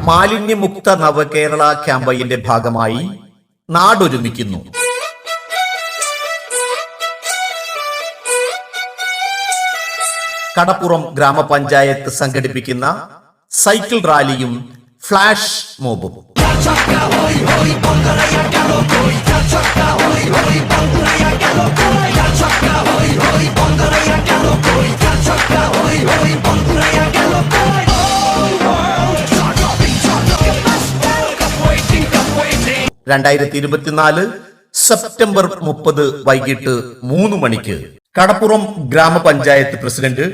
മാലിന്യമുക്ത നവകേരള ക്യാമ്പയിന്റെ ഭാഗമായി നാടൊരുമിക്കുന്നു. കടപ്പുറം ഗ്രാമപഞ്ചായത്ത് സംഘടിപ്പിക്കുന്ന സൈക്കിൾ റാലിയും ഫ്ലാഷ് മോബും. സെപ്റ്റംബർ 30 വൈകിട്ട് 3 മണിക്ക് കടപ്പുറം ഗ്രാമപഞ്ചായത്ത് president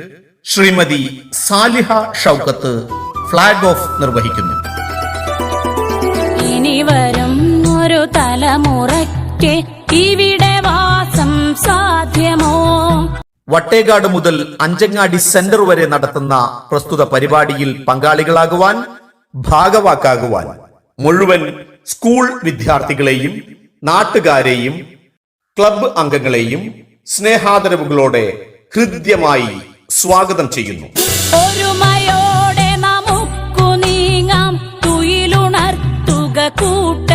Shrimati Saliha Shoukath flag off നിർവഹിക്കുന്നു. ഇനി വരും ഒരു തലമുറയ്ക്ക് ഇവിടെ വാസം സാധ്യമോ? വട്ടേകാട് മുതൽ അഞ്ചങ്ങാടി സെന്റർ വരെ നടത്തുന്ന പ്രസ്തുത പരിപാടിയിൽ പങ്കാളികളാകുവാൻ, ഭാഗവാക്കാകുവാൻ മുഴുവൻ സ്കൂൾ വിദ്യാർത്ഥികളെയും നാട്ടുകാരെയും ക്ലബ്ബ് അംഗങ്ങളെയും സ്നേഹാദരവുകളോടെ ഹൃദ്യമായി സ്വാഗതം ചെയ്യുന്നു. ഒരുമയോടെ നമുക്കു നീങ്ങാം, തുയിലുണർത്തുക കൂട്ട